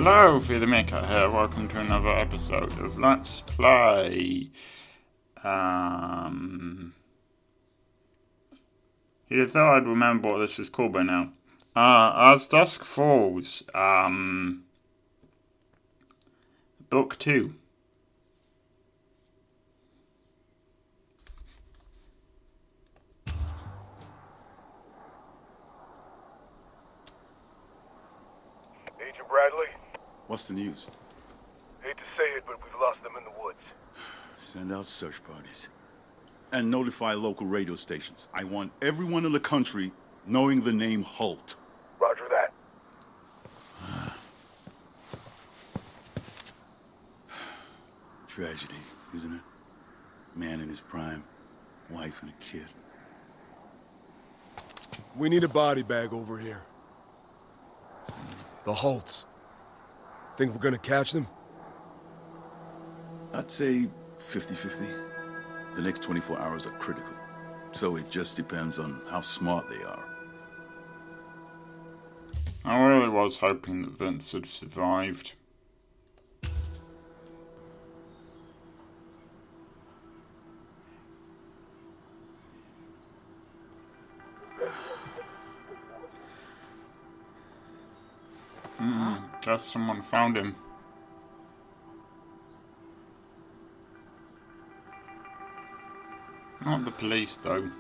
Hello, Fear the Maker here. Welcome to another episode of Let's Play. You'd have thought I'd remember what this is called by now. As Dusk Falls, Book 2. Agent Bradley? What's the news? Hate to say it, but we've lost them in the woods. Send out search parties. And notify local radio stations. I want everyone in the country knowing the name Holt. Roger that. Tragedy, isn't it? Man in his prime, wife and a kid. We need a body bag over here. The Holts. Think we're gonna catch them? I'd say 50-50. The next 24 hours are critical. So it just depends on how smart they are. I really was hoping that Vince had survived. Guess someone found him. Not the police, though.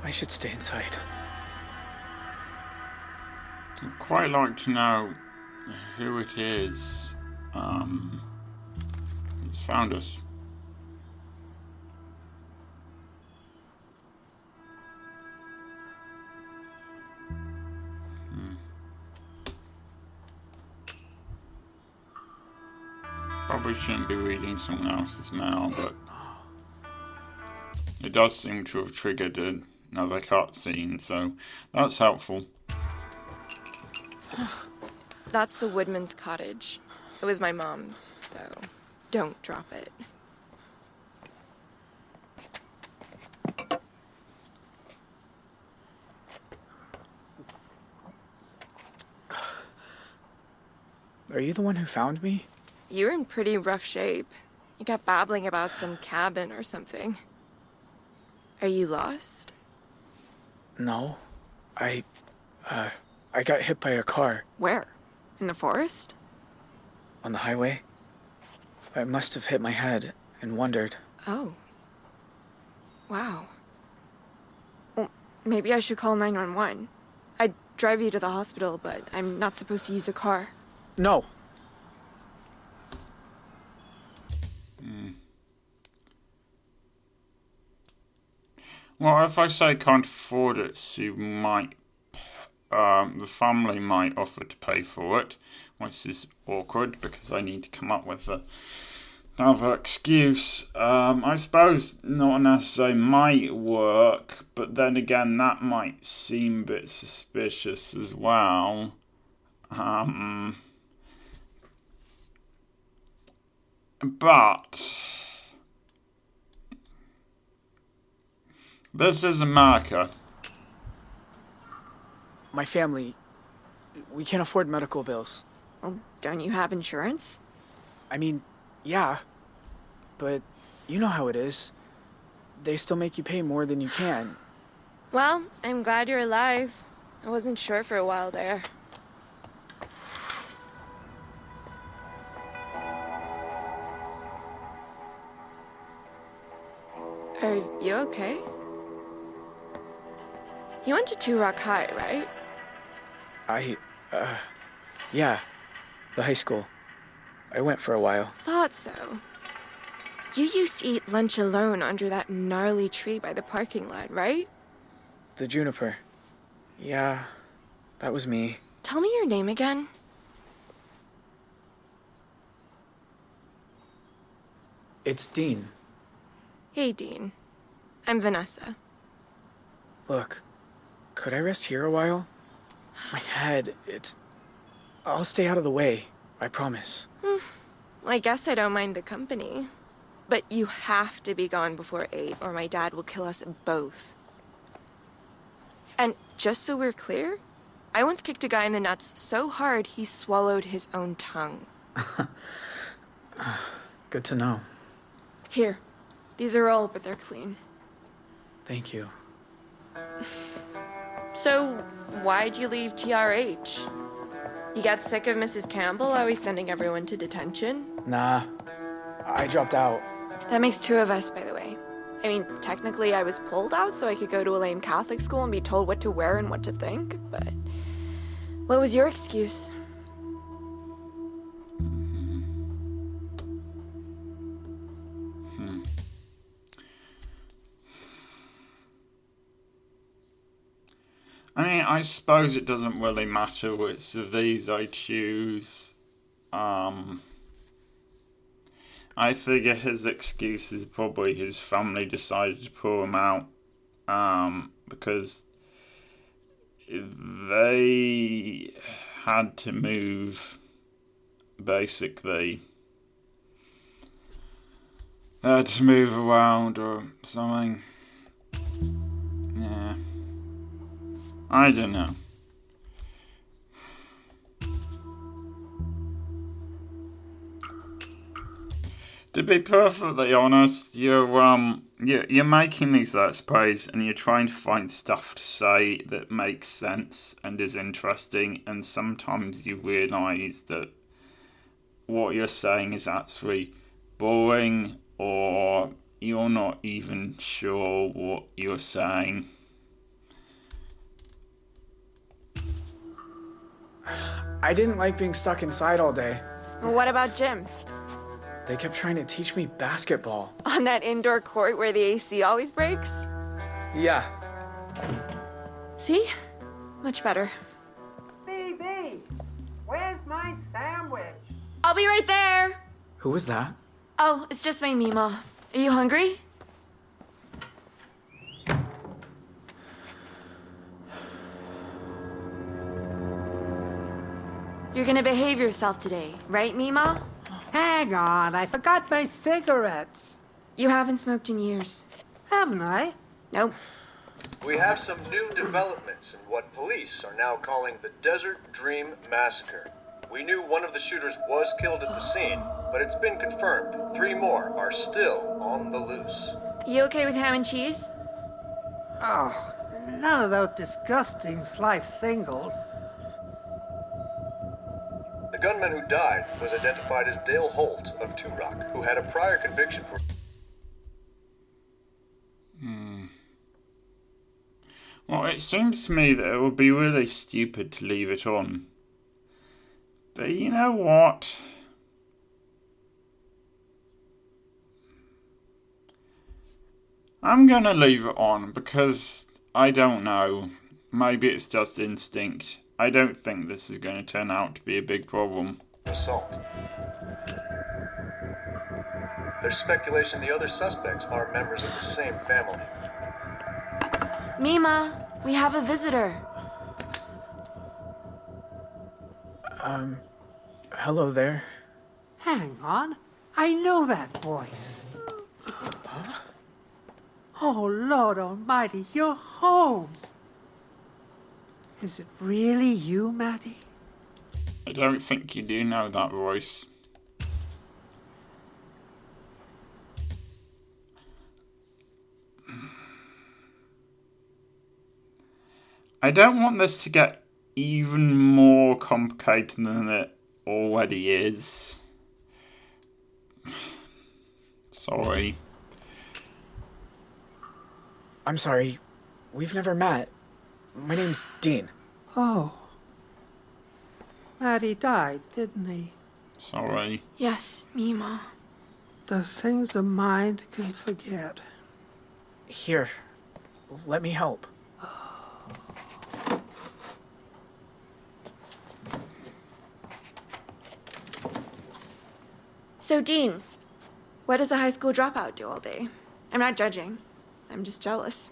I should stay inside. I'd quite like to know who it is. It's found us. Probably shouldn't be reading someone else's mail, but it does seem to have triggered another cutscene, so that's helpful. That's the Woodman's cottage. It was my mom's, so don't drop it. Are you the one who found me? You're in pretty rough shape. You got babbling about some cabin or something. Are you lost? No. I got hit by a car Where? In the forest? on the highway. I must have hit my head and wondered. Oh. Wow. Well, maybe I should call 911. I'd drive you to the hospital, but I'm not supposed to use a car. No. Well, if I say can't afford it, she might, the family might offer to pay for it, which is awkward because I need to come up with another excuse. I suppose not necessarily might work, but then again, that might seem a bit suspicious as well. But this is America. My family, we can't afford medical bills. Well, don't you have insurance? I mean, yeah, but you know how it is. They still make you pay more than you can. Well, I'm glad you're alive. I wasn't sure for a while there. Are you okay? You went to Two Rock High, right? Yeah. The high school. I went for a while. Thought so. You used to eat lunch alone under that gnarly tree by the parking lot, right? The juniper. Yeah, that was me. Tell me your name again. It's Dean. Hey, Dean. I'm Vanessa. Look, could I rest here a while? My head, I'll stay out of the way, I promise. I guess I don't mind the company. But you have to be gone before 8 or my dad will kill us both. And just so we're clear, I once kicked a guy in the nuts so hard he swallowed his own tongue. Good to know. Here, these are old, but they're clean. Thank you. So, why'd you leave TRH? You got sick of Mrs. Campbell always sending everyone to detention? Nah, I dropped out. That makes 2 of us, by the way. I mean, technically I was pulled out so I could go to a lame Catholic school and be told what to wear and what to think, but what was your excuse? I mean, I suppose it doesn't really matter which of these I choose. I figure his excuse is probably his family decided to pull him out because they had to move, basically. They had to move around or something. Yeah. I don't know. To be perfectly honest, you're making these let's plays and you're trying to find stuff to say that makes sense and is interesting, and sometimes you realise that what you're saying is actually boring, or you're not even sure what you're saying. I didn't like being stuck inside all day. Well, what about gym? They kept trying to teach me basketball. On that indoor court where the AC always breaks? Yeah. See? Much better. BB, where's my sandwich? I'll be right there! Who was that? Oh, it's just my Mima. Are you hungry? You're gonna behave yourself today, right, Mima? Hang on, I forgot my cigarettes. You haven't smoked in years. Haven't I? Nope. We have some new developments in what police are now calling the Desert Dream Massacre. We knew one of the shooters was killed at the scene, but it's been confirmed 3 more are still on the loose. You okay with ham and cheese? Oh, none of those disgusting sliced singles. The gunman who died was identified as Dale Holt of Two Rock, who had a prior conviction for... Well, it seems to me that it would be really stupid to leave it on. But you know what? I'm gonna leave it on because I don't know. Maybe it's just instinct. I don't think this is going to turn out to be a big problem. assault. There's speculation the other suspects are members of the same family. Mima, we have a visitor. Hello there. Hang on. I know that voice. Huh? Oh, Lord Almighty, you're home. Is it really you, Maddie? I don't think you do know that voice. I don't want this to get even more complicated than it already is. Sorry. I'm sorry. We've never met. My name's Dean. Oh. Maddie died, didn't he? Sorry. Yes, me, Ma. The things a mind can forget. Here, let me help. So, Dean, what does a high school dropout do all day? I'm not judging. I'm just jealous.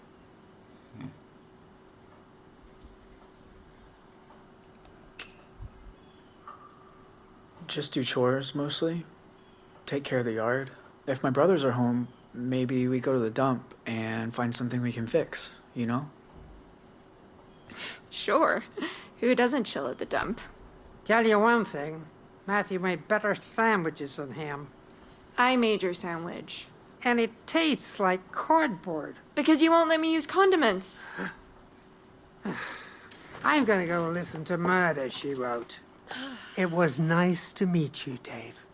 Just do chores, mostly. Take care of the yard. If my brothers are home, maybe we go to the dump and find something we can fix, you know? Sure. Who doesn't chill at the dump? Tell you one thing, Matthew made better sandwiches than him. I made your sandwich. And it tastes like cardboard. Because you won't let me use condiments. I'm gonna go listen to Murder, She Wrote. It was nice to meet you, Dave.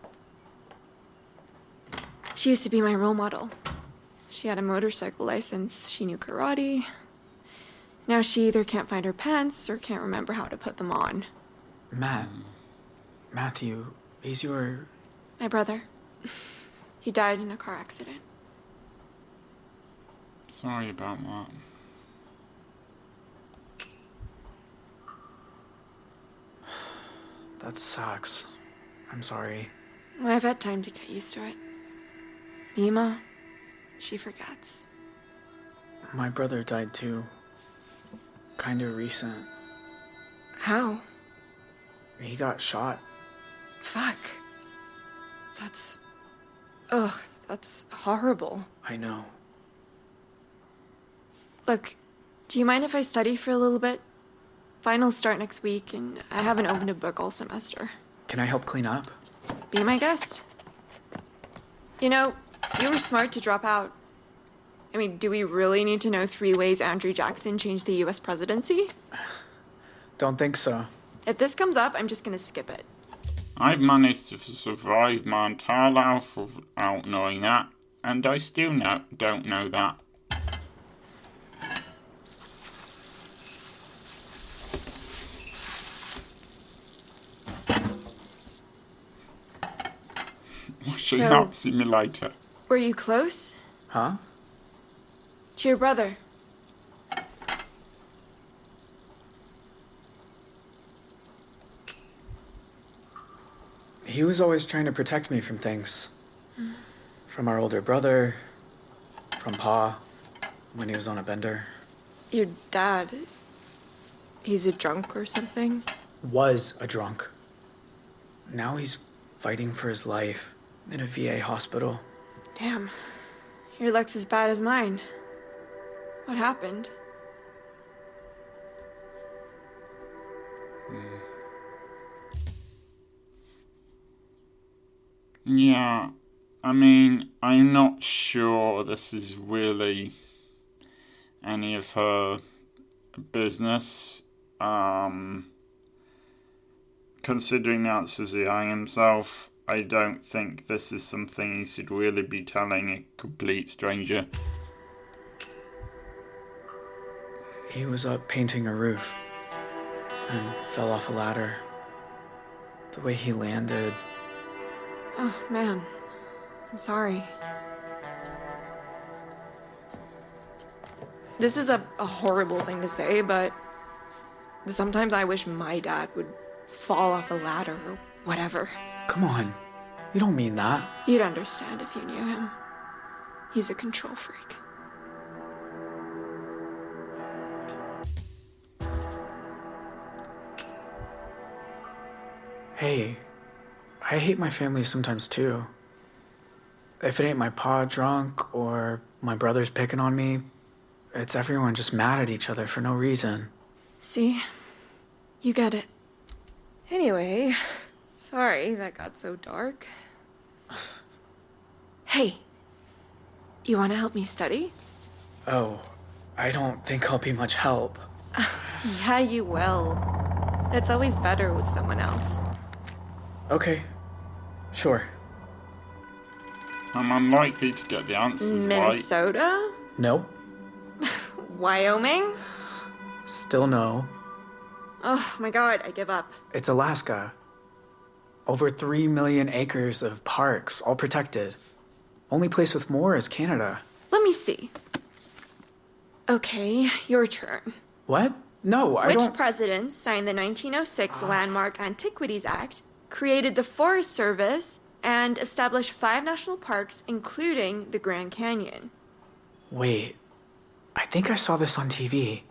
She used to be my role model. She had a motorcycle license, she knew karate. Now she either can't find her pants or can't remember how to put them on. Matthew, he's your... My brother. He died in a car accident. Sorry about that. That sucks. I'm sorry. Well, I've had time to get used to it. Mima, she forgets. My brother died too. Kinda recent. How? He got shot. Fuck. That's... Ugh, that's horrible. I know. Look, do you mind if I study for a little bit? Finals start next week, and I haven't opened a book all semester. Can I help clean up? Be my guest. You know, you were smart to drop out. I mean, do we really need to know 3 ways Andrew Jackson changed the US presidency? Don't think so. If this comes up, I'm just gonna skip it. I've managed to survive my entire life without knowing that, and I still don't know that. Washing So- up simulator. Were you close? Huh? To your brother? He was always trying to protect me from things. From our older brother, from Pa, when he was on a bender. Your dad... He's a drunk or something? Was a drunk. Now he's fighting for his life in a VA hospital. Damn. Your luck's as bad as mine. What happened? Yeah, I mean, I'm not sure this is really any of her business. Considering that Suzuki himself, I don't think this is something he should really be telling a complete stranger. He was up painting a roof and fell off a ladder. The way he landed... Oh, man. I'm sorry. This is a horrible thing to say, but sometimes I wish my dad would fall off a ladder or whatever. Come on, you don't mean that. You'd understand if you knew him. He's a control freak. Hey, I hate my family sometimes too. If it ain't my pa drunk or my brother's picking on me, it's everyone just mad at each other for no reason. See? You get it. Anyway, sorry that got so dark. Hey, you want to help me study? Oh, I don't think I'll be much help. Yeah, you will. It's always better with someone else. Okay, sure. I'm unlikely to get the answers right. Minnesota? Nope. Wyoming? Still no. Oh my god, I give up. It's Alaska. Over 3 million acres of parks, all protected. Only place with more is Canada. Let me see. Okay, your turn. What? No, I Which don't... president signed the 1906 Landmark Antiquities Act, created the Forest Service, and established 5 national parks, including the Grand Canyon? Wait. I think I saw this on TV.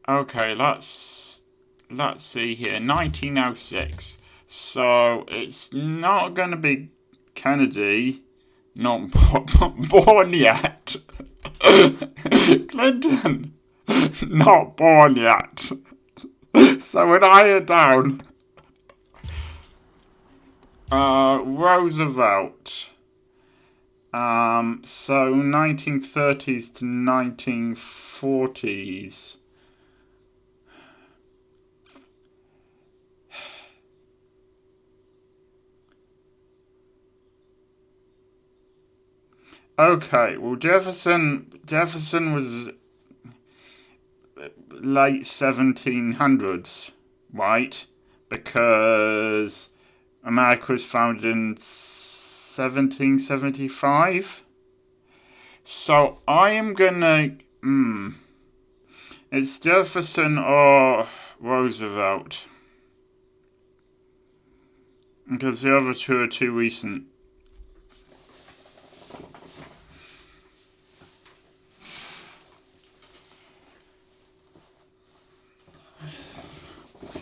Okay, let's see here. 1906. So it's not going to be Kennedy. Not born yet. Clinton. Not born yet. So when I hear down Roosevelt. So 1930s to 1940s. Okay, well Jefferson was late 1700s, right? Because America was founded in 1775. So I am gonna it's Jefferson or Roosevelt. Because the other two are too recent.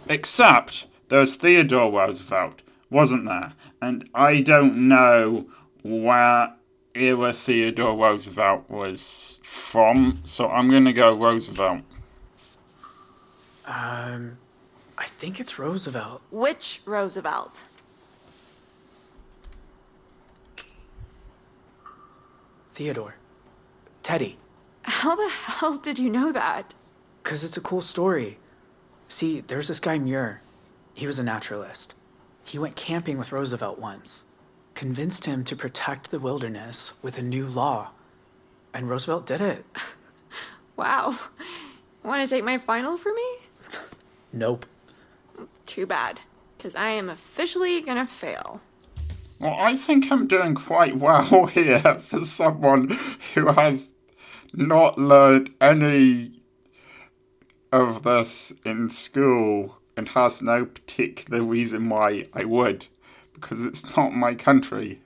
Except there's Theodore Roosevelt, wasn't there? And I don't know where era Theodore Roosevelt was from, so I'm going to go Roosevelt. I think it's Roosevelt. Which Roosevelt? Theodore. Teddy. How the hell did you know that? 'Cause it's a cool story. See, there's this guy Muir. He was a naturalist. He went camping with Roosevelt once. Convinced him to protect the wilderness with a new law. And Roosevelt did it. Wow. Want to take my final for me? Nope. Too bad, because I am officially gonna fail. Well, I think I'm doing quite well here for someone who has not learned any of this in school and has no particular reason why I would, because it's not my country.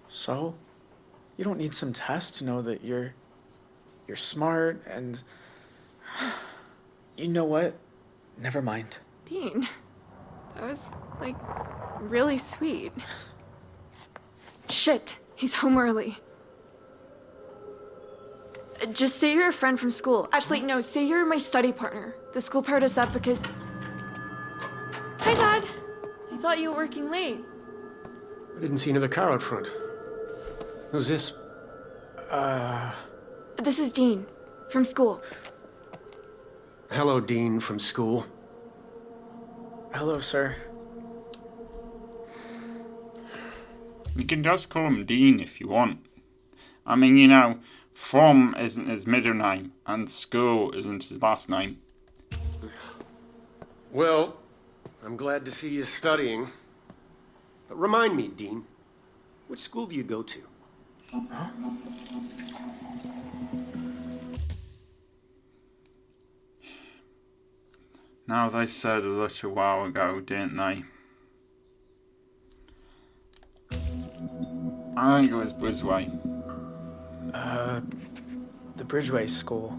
So, you don't need some test to know that you're smart and... You know what? Never mind. Dean, that was, really sweet. Shit, he's home early. Just say you're a friend from school. Actually, no, say you're my study partner. The school paired us up because... Hi, Dad. I thought you were working late. I didn't see another car out front. Who's this? This is Dean, from school. Hello, Dean from school. Hello, sir. You can just call him Dean if you want. I mean, you know, From isn't his middle name, and School isn't his last name. Well, I'm glad to see you studying. But remind me, Dean, which school do you go to? Now, they said a little while ago, didn't they? I think it was Brisway. The Bridgeway School.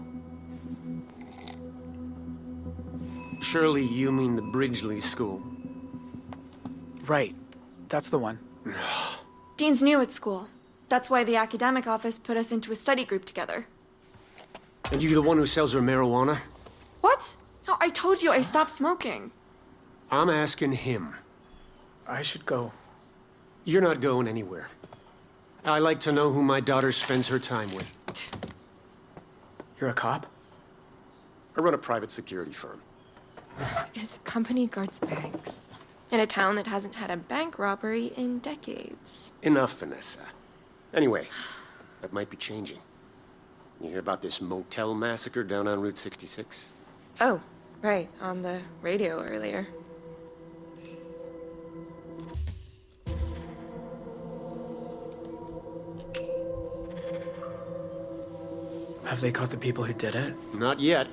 Surely you mean the Bridgeley School. Right. That's the one. Dean's new at school. That's why the academic office put us into a study group together. And you the one who sells her marijuana? What? No, I told you I stopped smoking. I'm asking him. I should go. You're not going anywhere. I like to know who my daughter spends her time with. You're a cop? I run a private security firm. His company guards banks in a town that hasn't had a bank robbery in decades. Enough, Vanessa. Anyway, that might be changing. You hear about this motel massacre down on Route 66? Oh, right, on the radio earlier. Have they caught the people who did it? Not yet.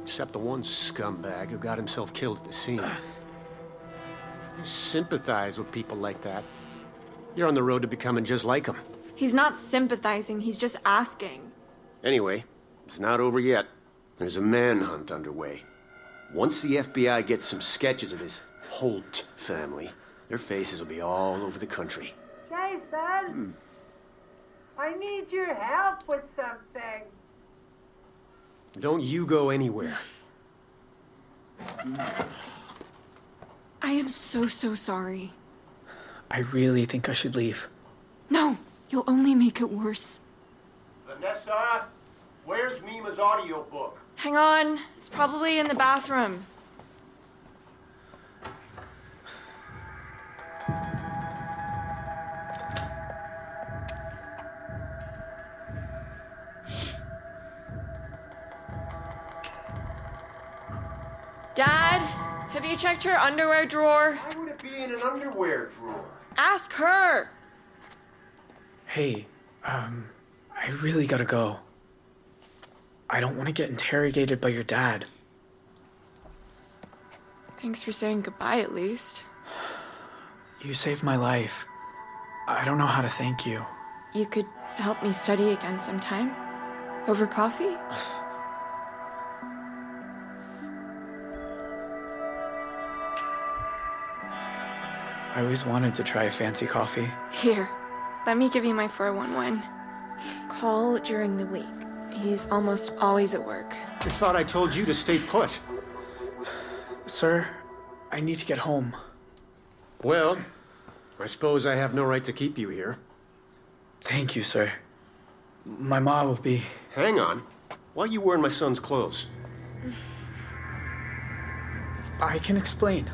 Except the one scumbag who got himself killed at the scene. You sympathize with people like that. You're on the road to becoming just like them. He's not sympathizing, he's just asking. Anyway, it's not over yet. There's a manhunt underway. Once the FBI gets some sketches of this Holt family, their faces will be all over the country. Jason, I need your help with something. Don't you go anywhere. I am so sorry. I really think I should leave. No, you'll only make it worse. Vanessa, where's Mima's audiobook? Hang on, it's probably in the bathroom. Dad, have you checked her underwear drawer? Why would it be in an underwear drawer? Ask her! Hey, I really gotta go. I don't want to get interrogated by your dad. Thanks for saying goodbye, at least. You saved my life. I don't know how to thank you. You could help me study again sometime? Over coffee? I always wanted to try a fancy coffee. Here, let me give you my 411. Call during the week. He's almost always at work. I thought I told you to stay put. Sir, I need to get home. Well, I suppose I have no right to keep you here. Thank you, sir. My mom will be... Hang on. Why are you wearing my son's clothes? I can explain.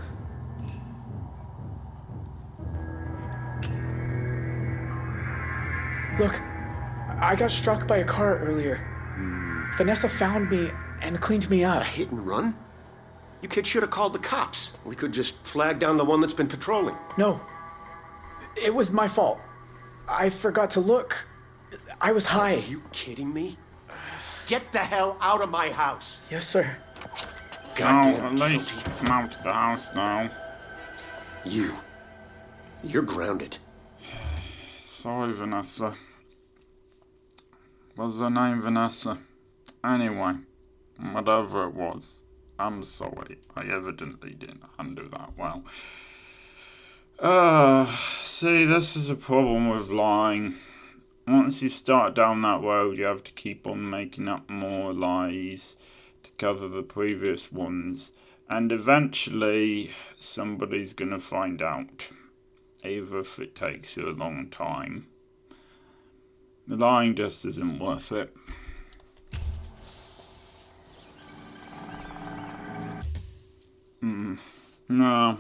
Look, I got struck by a car earlier. Vanessa found me and cleaned me up. A hit and run? You kids should have called the cops. We could just flag down the one that's been patrolling. No, it was my fault. I forgot to look. I was high. Are you kidding me? Get the hell out of my house. Yes, sir. Goddamn At least guilty. come out of the house now. You're grounded. Sorry, Vanessa. Was her name Vanessa? Anyway, whatever it was, I'm sorry. I evidently didn't handle that well. See, this is a problem with lying. Once you start down that road, you have to keep on making up more lies to cover the previous ones. And eventually, somebody's gonna find out. Even if it takes you a long time. The lying just isn't worth it. No.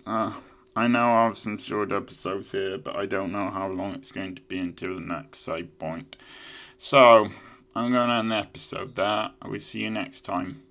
I know I have some short episodes here, but I don't know how long it's going to be until the next save point. So, I'm going to end the episode there. I will see you next time.